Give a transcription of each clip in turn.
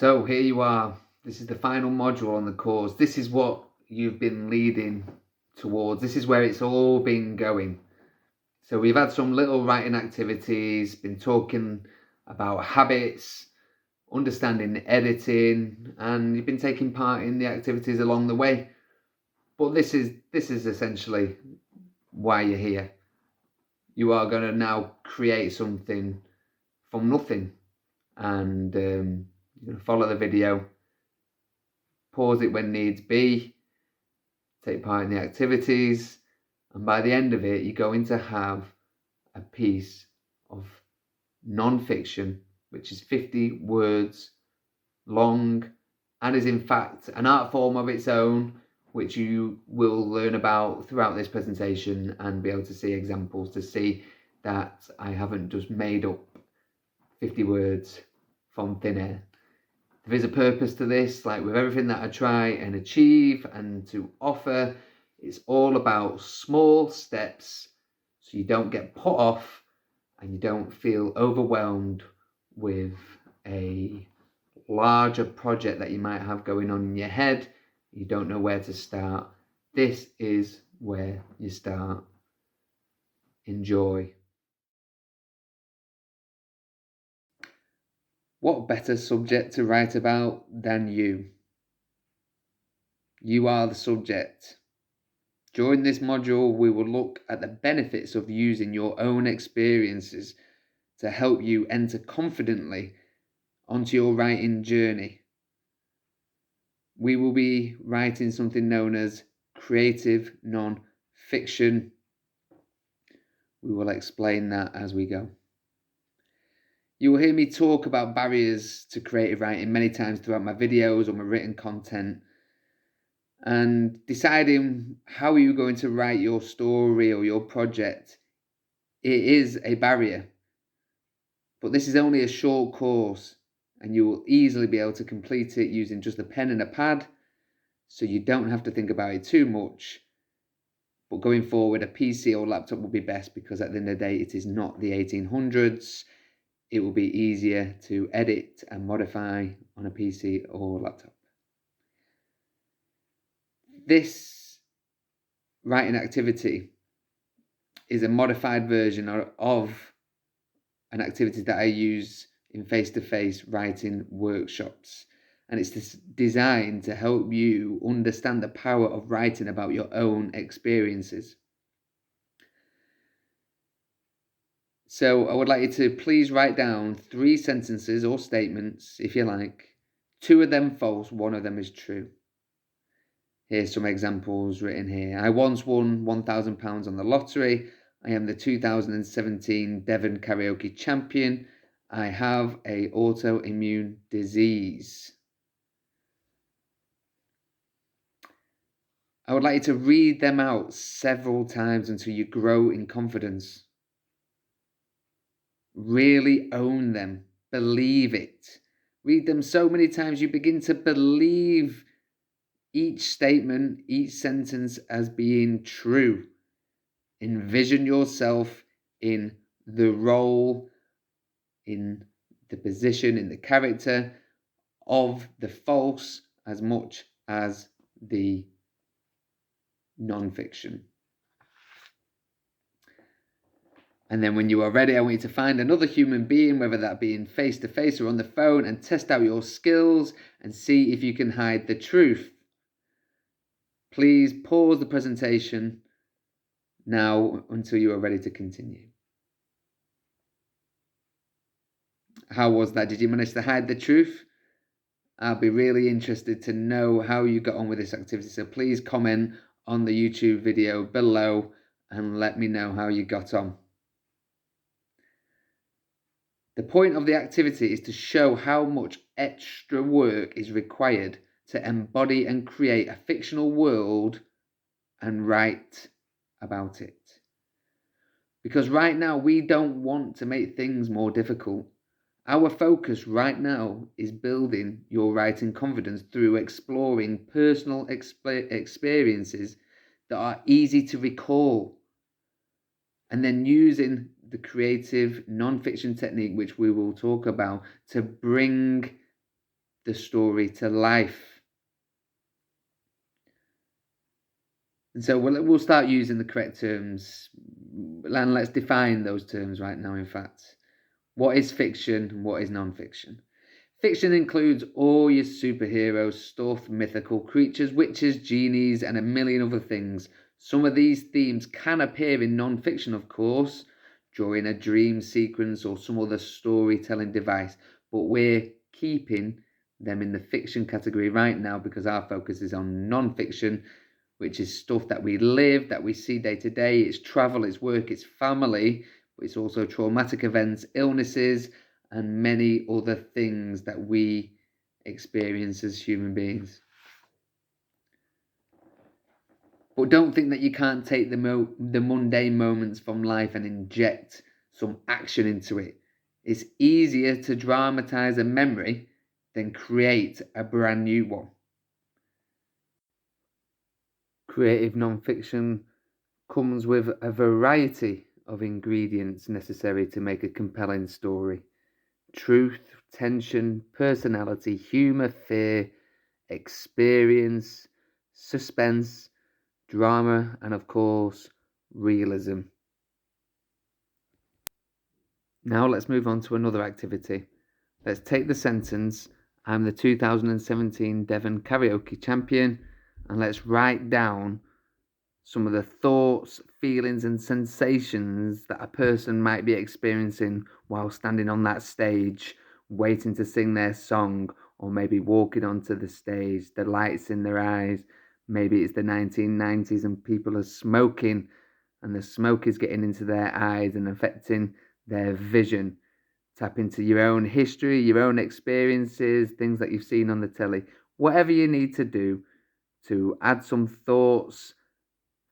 So here you are. This is the final module on the course. This is what you've been leading towards. This is where it's all been going. So we've had some little writing activities, been talking about habits, understanding editing, and you've been taking part in the activities along the way. But this is essentially why you're here. You are going to now create something from nothing, and you're going to follow the video, pause it when needs be, take part in the activities, and by the end of it, you're going to have a piece of non-fiction, which is 50 words long and is in fact an art form of its own, which you will learn about throughout this presentation and be able to see examples to see that I haven't just made up 50 words from thin air. There is a purpose to this, like with everything that I try and achieve and to offer. It's all about small steps so you don't get put off and you don't feel overwhelmed with a larger project that you might have going on in your head. You don't know where to start. This is where you start. Enjoy. What better subject to write about than you? You are the subject. During this module, we will look at the benefits of using your own experiences to help you enter confidently onto your writing journey. We will be writing something known as creative non-fiction. We will explain that as we go. You will hear me talk about barriers to creative writing many times throughout my videos or my written content. And deciding how you're going to write your story or your project, it is a barrier. But this is only a short course and you will easily be able to complete it using just a pen and a pad, so you don't have to think about it too much. But going forward, a PC or laptop will be best because at the end of the day, it is not the 1800s. It will be easier to edit and modify on a PC or laptop. This writing activity is a modified version of an activity that I use in face-to-face writing workshops. And it's designed to help you understand the power of writing about your own experiences. So I would like you to please write down 3 sentences or statements, if you like. 2 of them false, 1 of them is true. Here's some examples written here. I once won £1,000 on the lottery. I am the 2017 Devon Karaoke champion. I have an autoimmune disease. I would like you to read them out several times until you grow in confidence. Really own them. Believe it. Read them so many times you begin to believe each statement, each sentence as being true. Envision yourself in the role, in the position, in the character of the false as much as the non-fiction. And then when you are ready, I want you to find another human being, whether that be in face-to-face or on the phone, and test out your skills and see if you can hide the truth. Please pause the presentation now until you are ready to continue. How was that? Did you manage to hide the truth? I'll be really interested to know how you got on with this activity. So please comment on the YouTube video below and let me know how you got on. The point of the activity is to show how much extra work is required to embody and create a fictional world and write about it. Because right now we don't want to make things more difficult. Our focus right now is building your writing confidence through exploring personal experiences that are easy to recall, and then using the creative non-fiction technique, which we will talk about, to bring the story to life. And so we'll start using the correct terms, and let's define those terms right now, in fact. What is fiction and what is non-fiction? Fiction includes all your superheroes, stuff, mythical creatures, witches, genies, and a million other things. Some of these themes can appear in non-fiction, of course, during a dream sequence or some other storytelling device, but we're keeping them in the fiction category right now because our focus is on non-fiction, which is stuff that we live, that we see day to day. It's travel, it's work, it's family, but it's also traumatic events, illnesses, and many other things that we experience as human beings. But don't think that you can't take the mundane moments from life and inject some action into it. It's easier to dramatize a memory than create a brand new one. Creative non-fiction comes with a variety of ingredients necessary to make a compelling story. Truth, tension, personality, humour, fear, experience, suspense, drama, and of course, realism. Now let's move on to another activity. Let's take the sentence, I'm the 2017 Devon Karaoke Champion, and let's write down some of the thoughts, feelings, and sensations that a person might be experiencing while standing on that stage, waiting to sing their song, or maybe walking onto the stage, the lights in their eyes. Maybe it's the 1990s and people are smoking, and the smoke is getting into their eyes and affecting their vision. Tap into your own history, your own experiences, things that you've seen on the telly. Whatever you need to do to add some thoughts,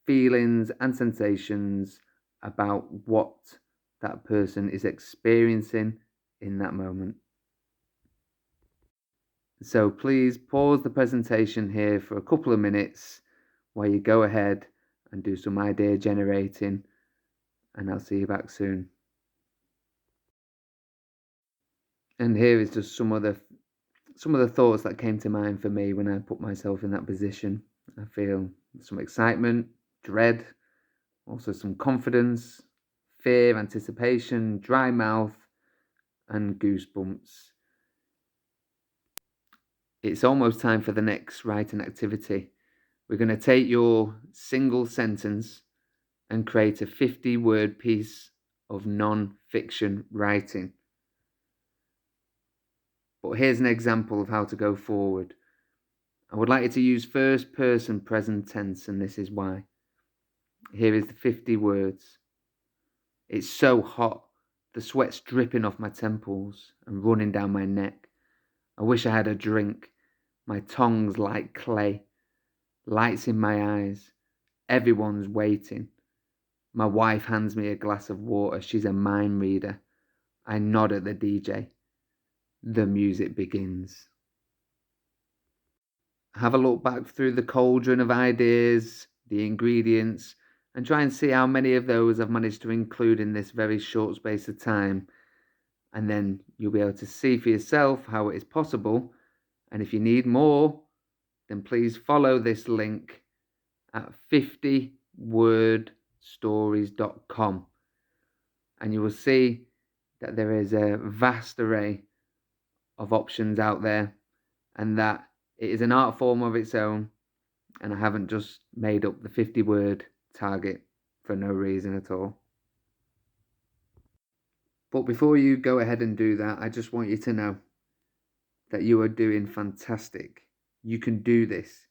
feelings and sensations about what that person is experiencing in that moment. So please pause the presentation here for a couple of minutes while you go ahead and do some idea generating, and I'll see you back soon. And here is just some of the thoughts that came to mind for me when I put myself in that position. I feel some excitement, dread, also some confidence, fear, anticipation, dry mouth, and goosebumps. It's almost time for the next writing activity. We're going to take your single sentence and create a 50-word piece of non-fiction writing. But here's an example of how to go forward. I would like you to use first person present tense, and this is why. Here is the 50 words. It's so hot, the sweat's dripping off my temples and running down my neck. I wish I had a drink. My tongue's like clay. Lights in my eyes. Everyone's waiting. My wife hands me a glass of water. She's a mind reader. I nod at the DJ. The music begins. Have a look back through the cauldron of ideas, the ingredients, and try and see how many of those I've managed to include in this very short space of time. And then you'll be able to see for yourself how it is possible. And if you need more, then please follow this link at 50wordstories.com. And you will see that there is a vast array of options out there, and that it is an art form of its own, and I haven't just made up the 50-word target for no reason at all. But before you go ahead and do that, I just want you to know that you are doing fantastic. You can do this.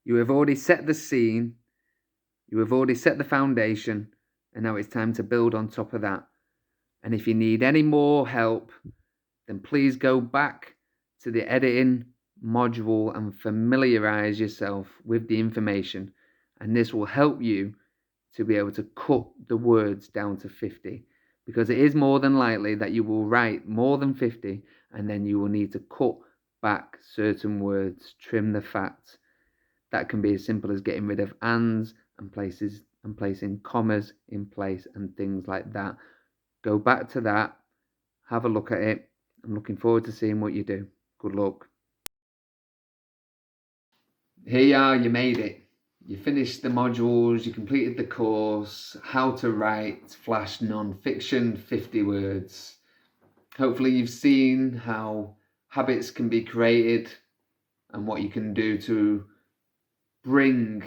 You have already set the scene, you have already set the foundation, and now it's time to build on top of that. And if you need any more help, then please go back to the editing module and familiarize yourself with the information, and this will help you to be able to cut the words down to 50, because it is more than likely that you will write more than 50 and then you will need to cut back certain words, trim the fat. That can be as simple as getting rid of ands and placing commas in place and things like that. Go back to that, have a look at it. I'm looking forward to seeing what you do. Good luck. Here you are, you made it. You finished the modules, you completed the course, How to Write Flash Non-Fiction 50 Words. Hopefully you've seen how habits can be created and what you can do to bring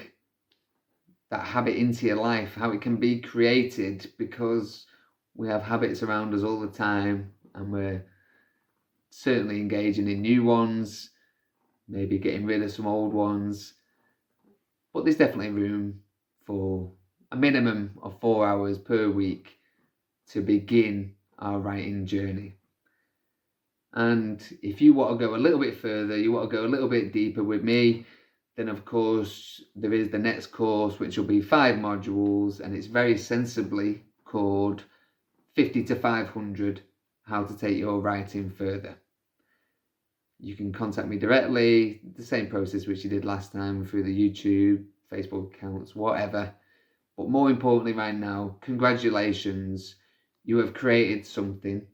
that habit into your life, how it can be created, because we have habits around us all the time and we're certainly engaging in new ones, maybe getting rid of some old ones. But there's definitely room for a minimum of 4 hours per week to begin our writing journey. And if you want to go a little bit further, you want to go a little bit deeper with me, then of course there is the next course, which will be 5 modules, and it's very sensibly called 50 to 500, How to Take Your Writing Further. You can contact me directly, the same process which you did last time, through the YouTube, Facebook accounts, whatever. But more importantly right now, congratulations, you have created something.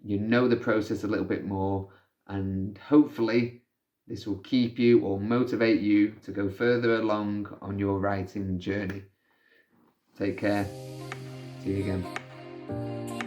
You know the process a little bit more, and hopefully this will keep you or motivate you to go further along on your writing journey. Take care. See you again.